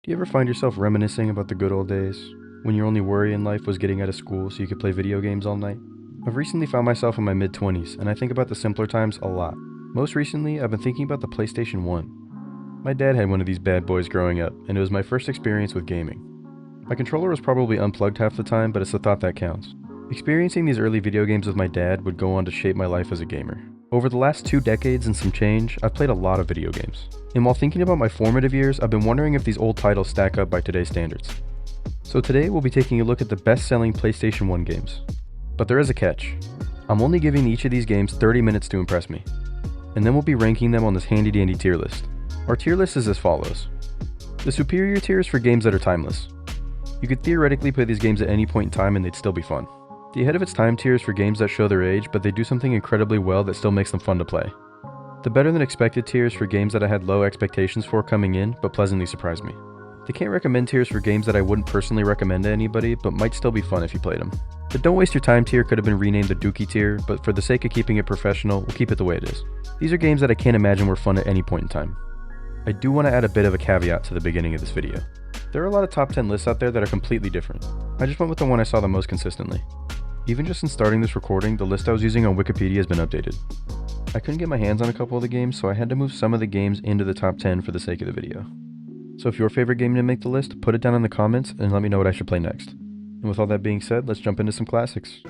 Do you ever find yourself reminiscing about the good old days, when your only worry in life was getting out of school so you could play video games all night? I've recently found myself in my mid-20s, and I think about the simpler times a lot. Most recently, I've been thinking about the PlayStation 1. My dad had one of these bad boys growing up, and it was my first experience with gaming. My controller was probably unplugged half the time, but it's the thought that counts. Experiencing these early video games with my dad would go on to shape my life as a gamer. Over the last 2 decades and some change, I've played a lot of video games. And while thinking about my formative years, I've been wondering if these old titles stack up by today's standards. So today we'll be taking a look at the best-selling PlayStation 1 games. But there is a catch. I'm only giving each of these games 30 minutes to impress me. And then we'll be ranking them on this handy-dandy tier list. Our tier list is as follows. The superior tier is for games that are timeless. You could theoretically play these games at any point in time and they'd still be fun. The ahead of its time tier is for games that show their age, but they do something incredibly well that still makes them fun to play. The better than expected tier is for games that I had low expectations for coming in, but pleasantly surprised me. The can't recommend tier is for games that I wouldn't personally recommend to anybody, but might still be fun if you played them. The don't waste your time tier could have been renamed the Dookie tier, but for the sake of keeping it professional, we'll keep it the way it is. These are games that I can't imagine were fun at any point in time. I do want to add a bit of a caveat to the beginning of this video. There are a lot of top 10 lists out there that are completely different. I just went with the one I saw the most consistently. Even just in starting this recording, the list I was using on Wikipedia has been updated. I couldn't get my hands on a couple of the games, so I had to move some of the games into the top 10 for the sake of the video. So if your favorite game didn't make the list, put it down in the comments and let me know what I should play next. And with all that being said, let's jump into some classics.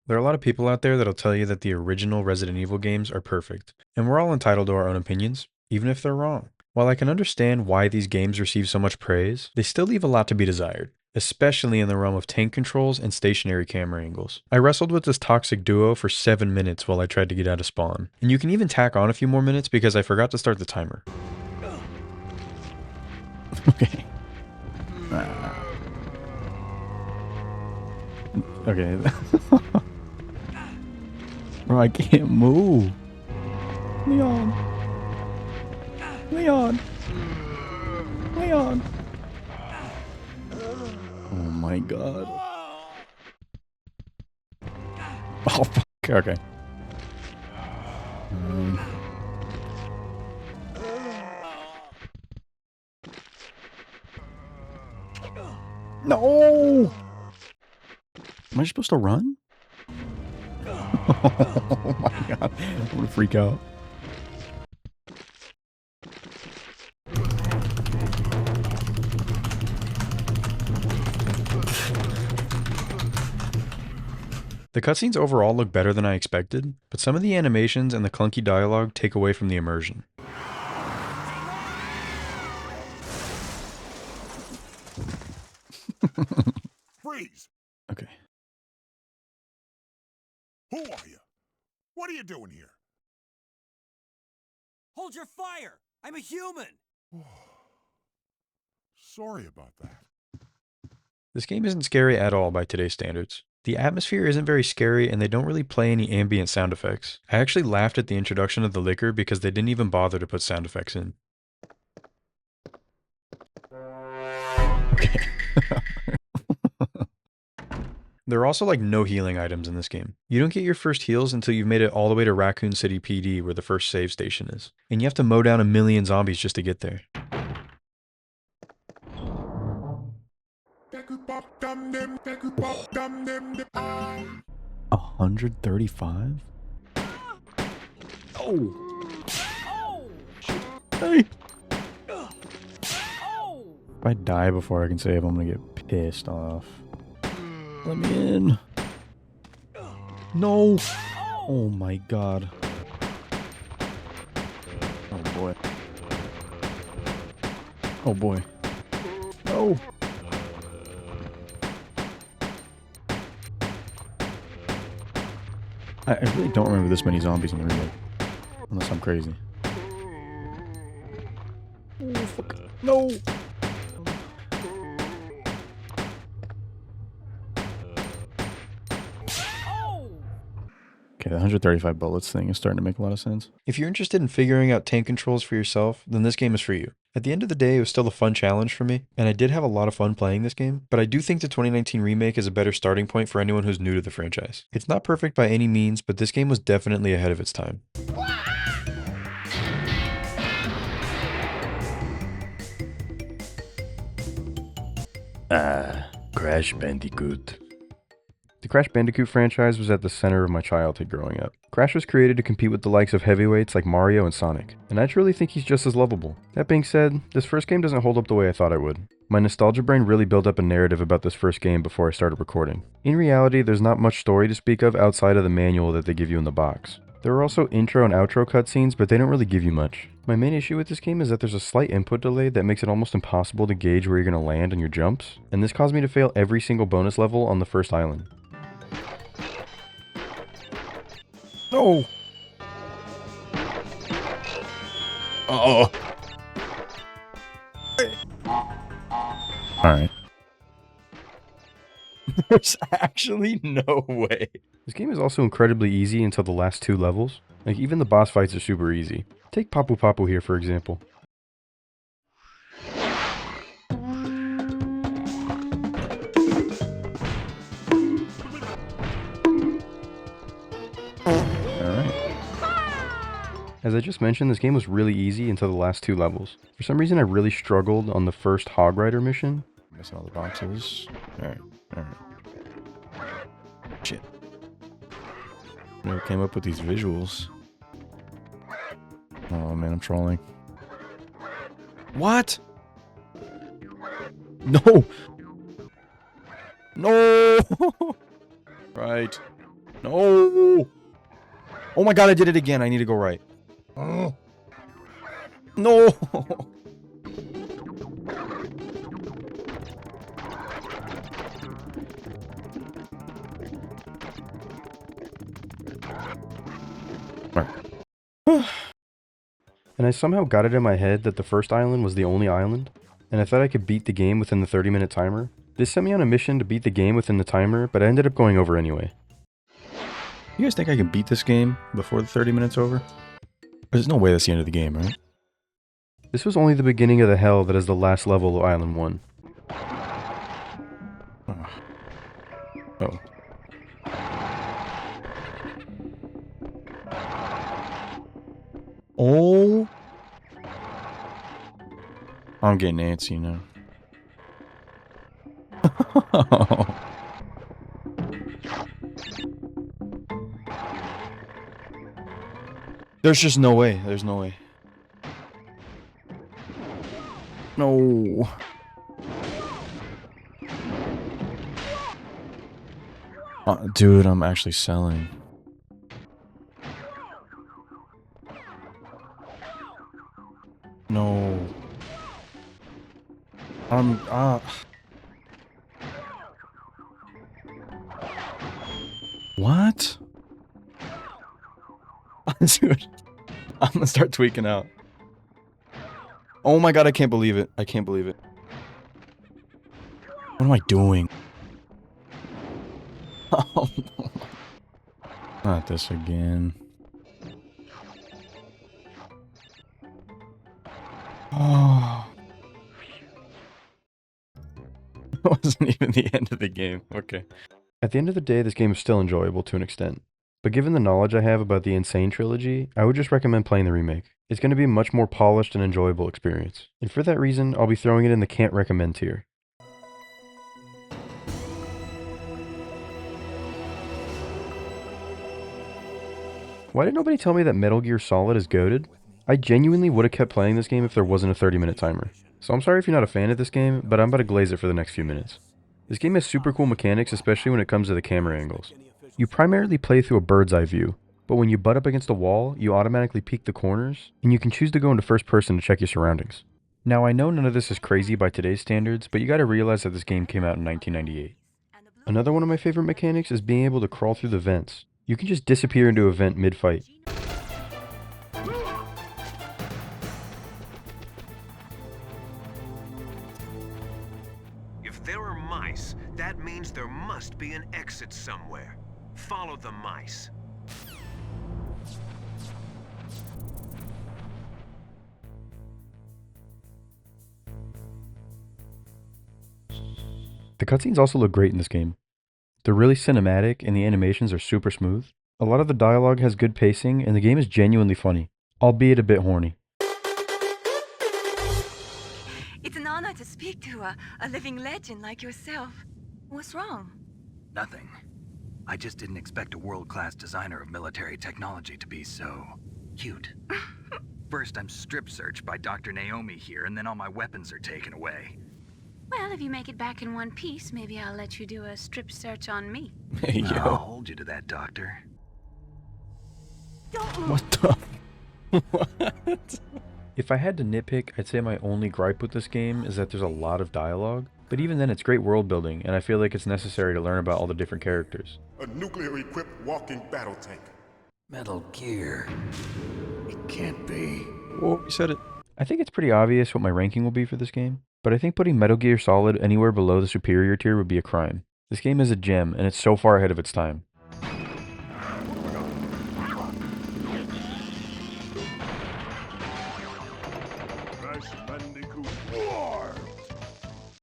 There are a lot of people out there that'll tell you that the original Resident Evil games are perfect, and we're all entitled to our own opinions, even if they're wrong. While I can understand why these games receive so much praise, they still leave a lot to be desired, especially in the realm of tank controls and stationary camera angles. I wrestled with this toxic duo for 7 minutes while I tried to get out of spawn, and you can even tack on a few more minutes because I forgot to start the timer. Okay. Okay. Bro, I can't move. Leon. Leon. Leon. Oh my god. Oh fuck. Okay. No! Am I supposed to run? Oh my god. I'm gonna freak out. The cutscenes overall look better than I expected, but some of the animations and the clunky dialogue take away from the immersion. Freeze! Okay. Who are you? What are you doing here? Hold your fire! I'm a human! Sorry about that. This game isn't scary at all by today's standards. The atmosphere isn't very scary and they don't really play any ambient sound effects. I actually laughed at the introduction of the liquor because they didn't even bother to put sound effects in. Okay. There are also like no healing items in this game. You don't get your first heals until you've made it all the way to Raccoon City PD where the first save station is. And you have to mow down 1,000,000 zombies just to get there. 135? Oh! Hey! If I die before I can save, I'm gonna get pissed off. Let me in. No! Oh my god. Oh boy. Oh boy. No! I really don't remember this many zombies in the remake. Unless I'm crazy. Oh, fuck. No! Okay, the 135 bullets thing is starting to make a lot of sense. If you're interested in figuring out tank controls for yourself, then this game is for you. At the end of the day, it was still a fun challenge for me, and I did have a lot of fun playing this game, but I do think the 2019 remake is a better starting point for anyone who's new to the franchise. It's not perfect by any means, but this game was definitely ahead of its time. Crash Bandicoot. The Crash Bandicoot franchise was at the center of my childhood growing up. Crash was created to compete with the likes of heavyweights like Mario and Sonic, and I truly think he's just as lovable. That being said, this first game doesn't hold up the way I thought it would. My nostalgia brain really built up a narrative about this first game before I started recording. In reality, there's not much story to speak of outside of the manual that they give you in the box. There are also intro and outro cutscenes, but they don't really give you much. My main issue with this game is that there's a slight input delay that makes it almost impossible to gauge where you're going to land on your jumps, and this caused me to fail every single bonus level on the first island. No! Uh-oh. Alright. There's actually no way. This game is also incredibly easy until the last 2 levels. Like, even the boss fights are super easy. Take Papu Papu here, for example. As I just mentioned, this game was really easy until the last 2 levels. For some reason, I really struggled on the first Hog Rider mission. Missing all the boxes. Alright, alright. Shit. Never came up with these visuals. Oh man, I'm trolling. What? No! No! Right. No! Oh my god, I did it again. I need to go right. Oh. No! And I somehow got it in my head that the first island was the only island, and I thought I could beat the game within the 30-minute timer. This sent me on a mission to beat the game within the timer, but I ended up going over anyway. You guys think I can beat this game before the 30 minutes over? There's no way that's the end of the game, right? This was only the beginning of the hell that is the last level of Island 1. Oh. Oh! I'm getting antsy now. There's just no way. There's no way. No. Dude, I'm actually selling. No. What? Dude, I'm gonna start tweaking out. Oh my god, I can't believe it. I can't believe it. What am I doing? Oh, not this again. Oh. It wasn't even the end of the game. Okay. At the end of the day, this game is still enjoyable to an extent. But given the knowledge I have about the Insane trilogy, I would just recommend playing the remake. It's going to be a much more polished and enjoyable experience. And for that reason, I'll be throwing it in the can't recommend tier. Why did nobody tell me that Metal Gear Solid is goated? I genuinely would have kept playing this game if there wasn't a 30-minute timer. So I'm sorry if you're not a fan of this game, but I'm about to glaze it for the next few minutes. This game has super cool mechanics, especially when it comes to the camera angles. You primarily play through a bird's eye view, but when you butt up against a wall, you automatically peek the corners, and you can choose to go into first person to check your surroundings. Now I know none of this is crazy by today's standards, but you gotta realize that this game came out in 1998. Another one of my favorite mechanics is being able to crawl through the vents. You can just disappear into a vent mid-fight. If there are mice, that means there must be an exit somewhere. Follow the mice. The cutscenes also look great in this game. They're really cinematic and the animations are super smooth. A lot of the dialogue has good pacing and the game is genuinely funny, albeit a bit horny. It's an honor to speak to a living legend like yourself. What's wrong? Nothing. I just didn't expect a world-class designer of military technology to be so cute. First, I'm strip searched by Dr. Naomi here, and then all my weapons are taken away. Well, if you make it back in one piece, maybe I'll let you do a strip search on me. Hey, I'll yo. hold you to that, Doctor. Don't move. What the? What? If I had to nitpick, I'd say my only gripe with this game is that there's a lot of dialogue, but even then it's great world building and I feel like it's necessary to learn about all the different characters. A nuclear-equipped walking battle tank. Metal Gear. It can't be. Whoa, you said it. I think it's pretty obvious what my ranking will be for this game, but I think putting Metal Gear Solid anywhere below the superior tier would be a crime. This game is a gem and it's so far ahead of its time. Crash Bandicoot War!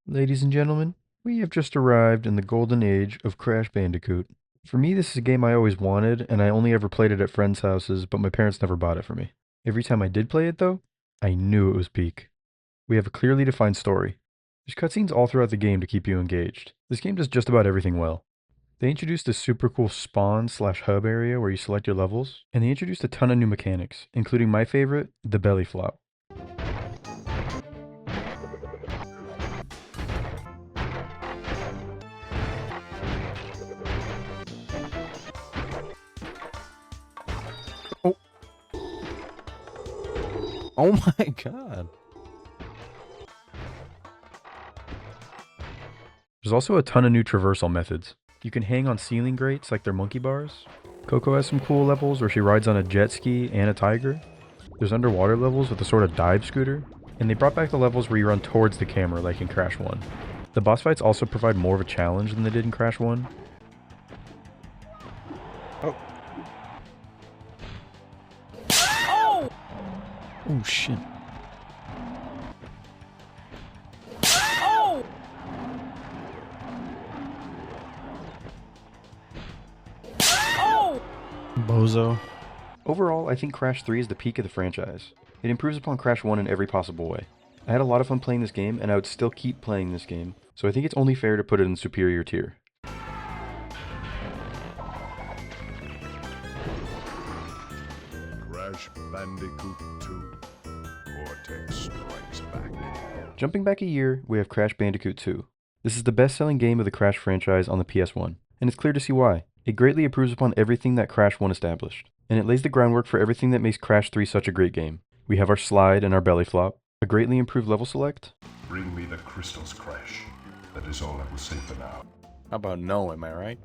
Ladies and gentlemen, we have just arrived in the golden age of Crash Bandicoot. For me, this is a game I always wanted, and I only ever played it at friends' houses, but my parents never bought it for me. Every time I did play it, though, I knew it was peak. We have a clearly defined story. There's cutscenes all throughout the game to keep you engaged. This game does just about everything well. They introduced this super cool spawn/hub area where you select your levels, and they introduced a ton of new mechanics, including my favorite, the belly flop. Oh my god. There's also a ton of new traversal methods. You can hang on ceiling grates like they're monkey bars. Coco has some cool levels where she rides on a jet ski and a tiger. There's underwater levels with a sort of dive scooter. And they brought back the levels where you run towards the camera like in Crash 1. The boss fights also provide more of a challenge than they did in Crash 1. Oh. Oh! Oh shit. Oh! Oh! Bozo. Overall, I think Crash 3 is the peak of the franchise. It improves upon Crash 1 in every possible way. I had a lot of fun playing this game, and I would still keep playing this game, so I think it's only fair to put it in the superior tier. Crash Bandicoot 2. Cortex Strikes Back. Jumping back a year, we have Crash Bandicoot 2. This is the best-selling game of the Crash franchise on the PS1, and it's clear to see why. It greatly improves upon everything that Crash 1 established, and it lays the groundwork for everything that makes Crash 3 such a great game. We have our slide and our belly flop, a greatly improved level select. Bring me the crystals, Crash. That is all I will say for now. How about no, am I right?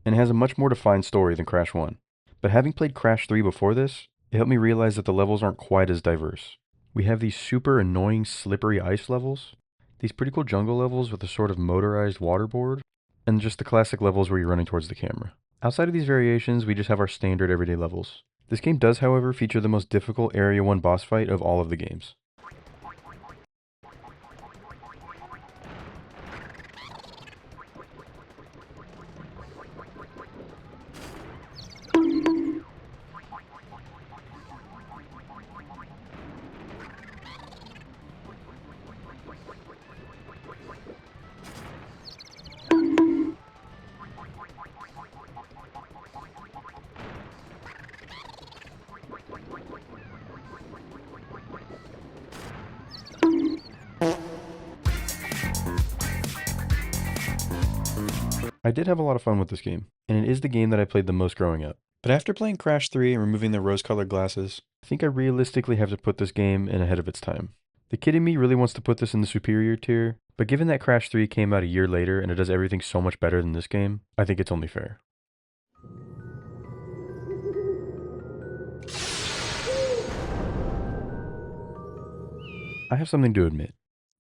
And has a much more defined story than Crash 1. But having played Crash 3 before this, it helped me realize that the levels aren't quite as diverse. We have these super annoying slippery ice levels, these pretty cool jungle levels with a sort of motorized waterboard, and just the classic levels where you're running towards the camera. Outside of these variations, we just have our standard everyday levels. This game does, however, feature the most difficult Area 1 boss fight of all of the games. I did have a lot of fun with this game, and it is the game that I played the most growing up. But after playing Crash 3 and removing the rose-colored glasses, I think I realistically have to put this game in ahead of its time. The kid in me really wants to put this in the superior tier, but given that Crash 3 came out a year later and it does everything so much better than this game, I think it's only fair. I have something to admit.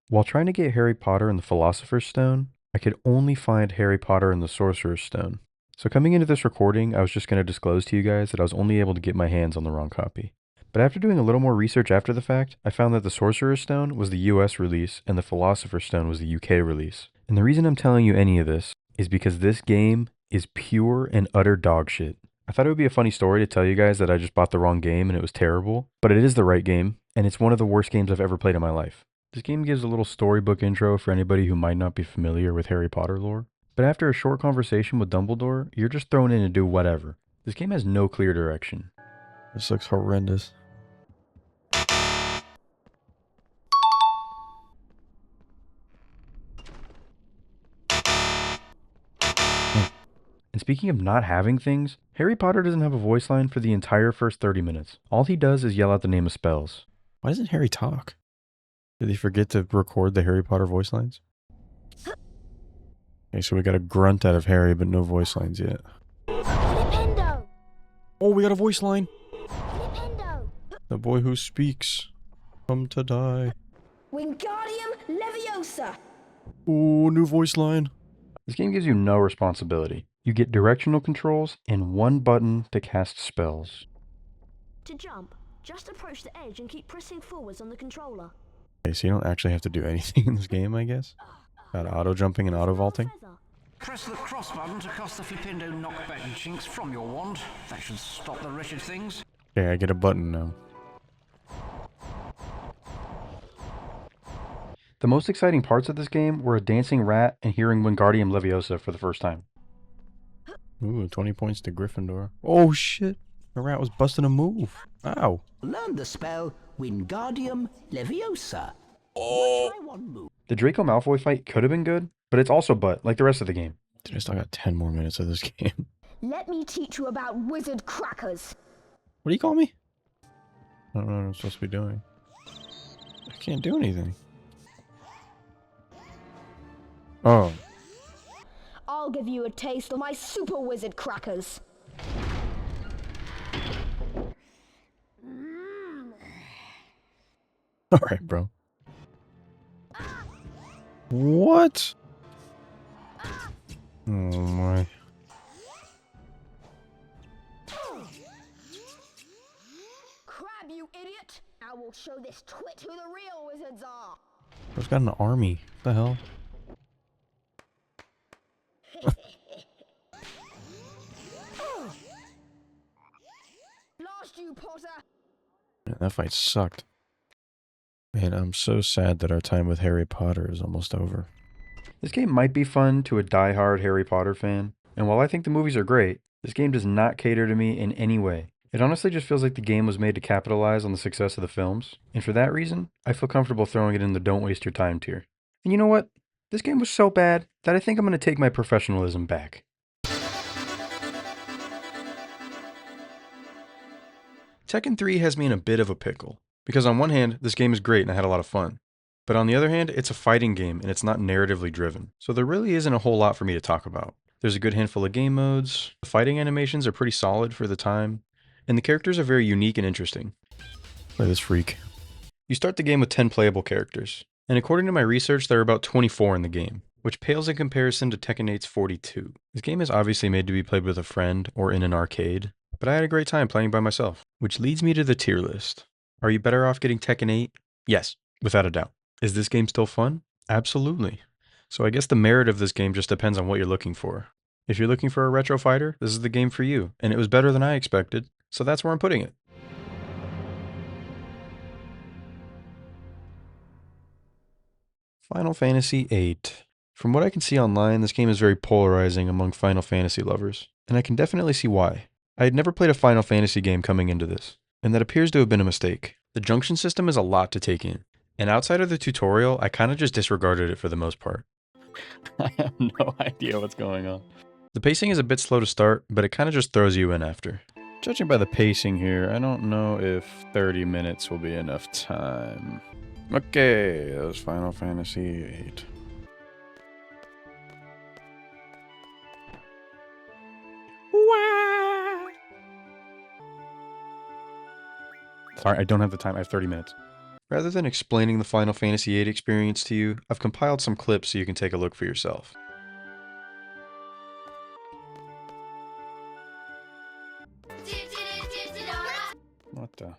While trying to get Harry Potter and the Philosopher's Stone, I could only find Harry Potter and the Sorcerer's Stone. So coming into this recording, I was just going to disclose to you guys that I was only able to get my hands on the wrong copy. But after doing a little more research after the fact, I found that the Sorcerer's Stone was the US release and the Philosopher's Stone was the UK release. And the reason I'm telling you any of this is because this game is pure and utter dog shit. I thought it would be a funny story to tell you guys that I just bought the wrong game and it was terrible, but it is the right game, and it's one of the worst games I've ever played in my life. This game gives a little storybook intro for anybody who might not be familiar with Harry Potter lore, but after a short conversation with Dumbledore, you're just thrown in to do whatever. This game has no clear direction. This looks horrendous. And speaking of not having things, Harry Potter doesn't have a voice line for the entire first 30 minutes. All he does is yell out the name of spells. Why doesn't Harry talk? Did he forget to record the Harry Potter voice lines? Okay, so we got a grunt out of Harry, but no voice lines yet. Flipendo! Oh, we got a voice line! Flipendo! The boy who speaks. Come to die. Wingardium Leviosa! Ooh, new voice line. This game gives you no responsibility. You get directional controls and one button to cast spells. To jump, just approach the edge and keep pressing forwards on the controller. Okay, so you don't actually have to do anything in this game, I guess? Got auto jumping and auto vaulting? Feather. Press the cross button to cast the Flipendo knockback chinks from your wand. That should stop the wretched things. Okay, I get a button now. The most exciting parts of this game were a dancing rat and hearing Wingardium Leviosa for the first time. Ooh, 20 points to Gryffindor. Oh shit! The rat was busting a move. Ow. Learn the spell Wingardium Leviosa. Oh. Try one move. The Draco Malfoy fight could have been good, but it's also butt, like the rest of the game. Dude, I still got 10 more minutes of this game. Let me teach you about wizard crackers. What do you call me? I don't know what I'm supposed to be doing. I can't do anything. Oh. I'll give you a taste of my super wizard crackers. Alright, bro. What? Oh my. Crab, you idiot! I will show this twit who the real wizards are. Bro's got an army. What the hell? Blast you, Potter! Man, that fight sucked. Man, I'm so sad that our time with Harry Potter is almost over. This game might be fun to a die-hard Harry Potter fan, and while I think the movies are great, this game does not cater to me in any way. It honestly just feels like the game was made to capitalize on the success of the films, and for that reason, I feel comfortable throwing it in the don't waste your time tier. And you know what? This game was so bad that I think I'm going to take my professionalism back. Tekken 3 has me in a bit of a pickle, because on one hand, this game is great and I had a lot of fun. But on the other hand, it's a fighting game and it's not narratively driven, so there really isn't a whole lot for me to talk about. There's a good handful of game modes, the fighting animations are pretty solid for the time, and the characters are very unique and interesting. Play this freak. You start the game with 10 playable characters, and according to my research, there are about 24 in the game, which pales in comparison to Tekken 8's 42. This game is obviously made to be played with a friend or in an arcade, but I had a great time playing by myself. Which leads me to the tier list. Are you better off getting Tekken 8? Yes, without a doubt. Is this game still fun? Absolutely. So I guess the merit of this game just depends on what you're looking for. If you're looking for a retro fighter, this is the game for you, and it was better than I expected, so that's where I'm putting it. Final Fantasy VIII. From what I can see online, this game is very polarizing among Final Fantasy lovers, and I can definitely see why. I had never played a Final Fantasy game coming into this, and that appears to have been a mistake. The junction system is a lot to take in, and outside of the tutorial, I kind of just disregarded it for the most part. I have no idea what's going on. The pacing is a bit slow to start, but it kind of just throws you in after. Judging by the pacing here, I don't know if 30 minutes will be enough time. Okay, that was Final Fantasy VIII. Sorry, I don't have the time. I have 30 minutes. Rather than explaining the Final Fantasy VIII experience to you, I've compiled some clips so you can take a look for yourself. What the?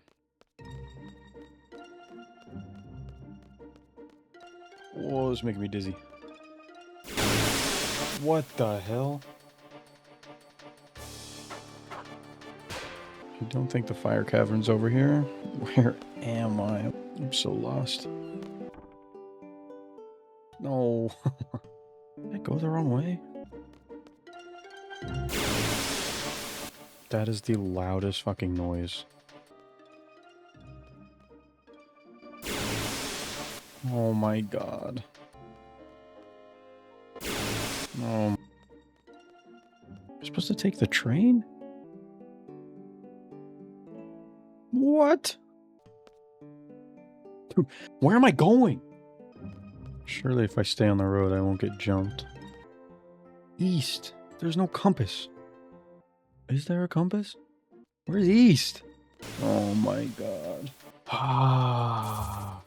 Whoa, this is making me dizzy. What the hell? I don't think the fire cavern's over here. Where am I? I'm so lost. No. Did I go the wrong way? That is the loudest fucking noise. Oh my god. Oh. I'm supposed to take the train? What? Dude, where am I going? Surely if I stay on the road, I won't get jumped. East. There's no compass. Is there a compass? Where's east? Oh my god. Ah.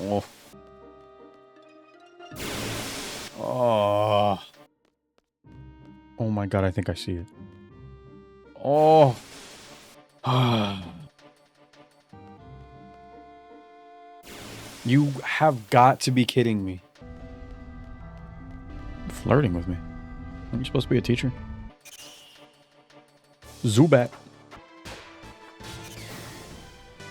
Oh. Oh. Oh my god, I think I see it. Oh. You have got to be kidding me. Flirting with me. Aren't you supposed to be a teacher? Zubat.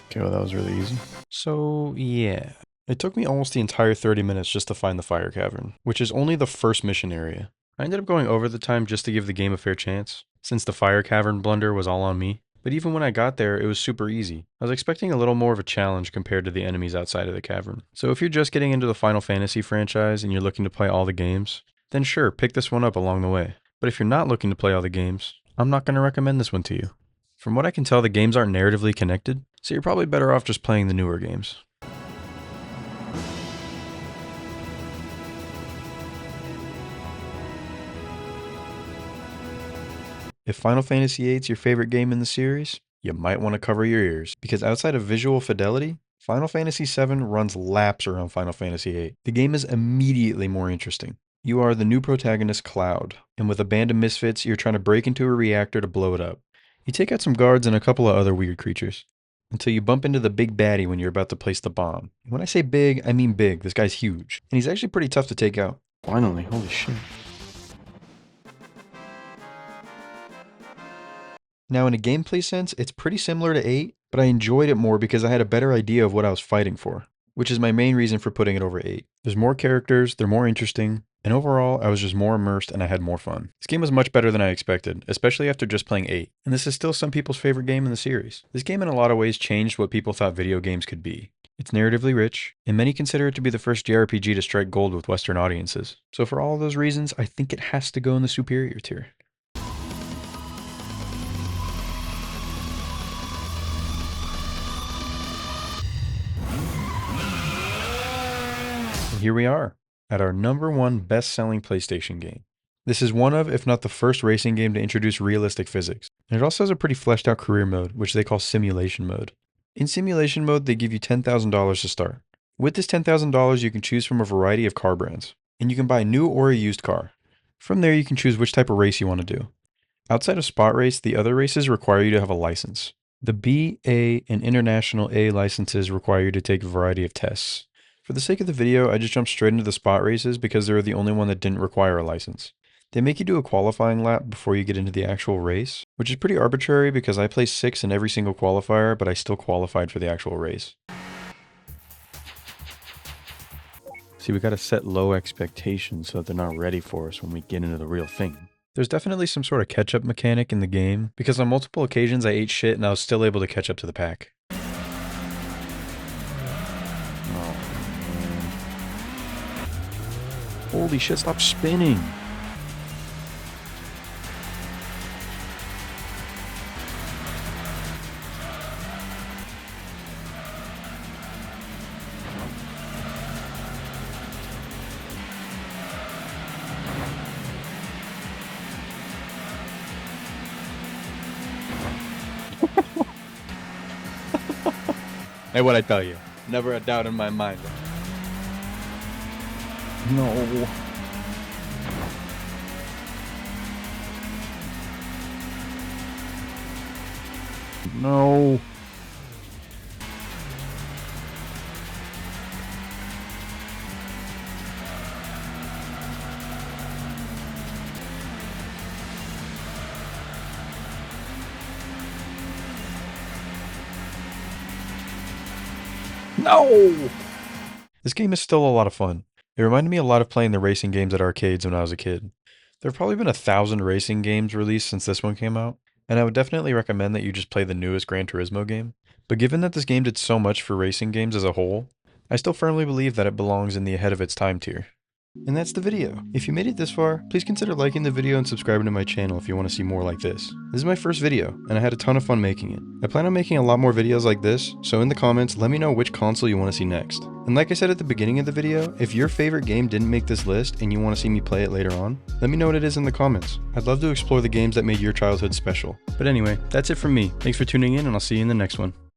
Okay, well that was really easy. So, yeah. It took me almost the entire 30 minutes just to find the fire cavern, which is only the first mission area. I ended up going over the time just to give the game a fair chance, since the fire cavern blunder was all on me. But even when I got there, it was super easy. I was expecting a little more of a challenge compared to the enemies outside of the cavern. So if you're just getting into the Final Fantasy franchise and you're looking to play all the games, then sure, pick this one up along the way. But if you're not looking to play all the games, I'm not going to recommend this one to you. From what I can tell, the games aren't narratively connected, so you're probably better off just playing the newer games. If Final Fantasy VIII is your favorite game in the series, you might want to cover your ears, because outside of visual fidelity, Final Fantasy VII runs laps around Final Fantasy VIII. The game is immediately more interesting. You are the new protagonist, Cloud, and with a band of misfits, you're trying to break into a reactor to blow it up. You take out some guards and a couple of other weird creatures, until you bump into the big baddie when you're about to place the bomb. When I say big, I mean big. This guy's huge, and he's actually pretty tough to take out. Finally, holy shit. Now in a gameplay sense, it's pretty similar to 8, but I enjoyed it more because I had a better idea of what I was fighting for, which is my main reason for putting it over 8. There's more characters, they're more interesting, and overall, I was just more immersed and I had more fun. This game was much better than I expected, especially after just playing 8, and this is still some people's favorite game in the series. This game in a lot of ways changed what people thought video games could be. It's narratively rich, and many consider it to be the first JRPG to strike gold with Western audiences. So for all of those reasons, I think it has to go in the superior tier. Here we are, at our #1 best-selling PlayStation game. This is one of, if not the first racing game to introduce realistic physics, and it also has a pretty fleshed out career mode, which they call simulation mode. In simulation mode, they give you $10,000 to start. With this $10,000, you can choose from a variety of car brands, and you can buy a new or a used car. From there, you can choose which type of race you want to do. Outside of Spot Race, the other races require you to have a license. The B, A, and International A licenses require you to take a variety of tests. For the sake of the video, I just jumped straight into the spot races because they were the only one that didn't require a license. They make you do a qualifying lap before you get into the actual race, which is pretty arbitrary because I placed 6th in every single qualifier, but I still qualified for the actual race. See, we gotta set low expectations so that they're not ready for us when we get into the real thing. There's definitely some sort of catch-up mechanic in the game, because on multiple occasions I ate shit and I was still able to catch up to the pack. Holy shit, stop spinning! Hey, what'd I tell you? Never a doubt in my mind. No. No. No! This game is still a lot of fun. It reminded me a lot of playing the racing games at arcades when I was a kid. There have probably been 1,000 racing games released since this one came out, and I would definitely recommend that you just play the newest Gran Turismo game. But given that this game did so much for racing games as a whole, I still firmly believe that it belongs in the ahead of its time tier. And that's the video. If you made it this far, please consider liking the video and subscribing to my channel if you want to see more like this. This is my first video, and I had a ton of fun making it. I plan on making a lot more videos like this, so in the comments, let me know which console you want to see next. And like I said at the beginning of the video, if your favorite game didn't make this list and you want to see me play it later on, let me know what it is in the comments. I'd love to explore the games that made your childhood special. But anyway, that's it from me. Thanks for tuning in, and I'll see you in the next one.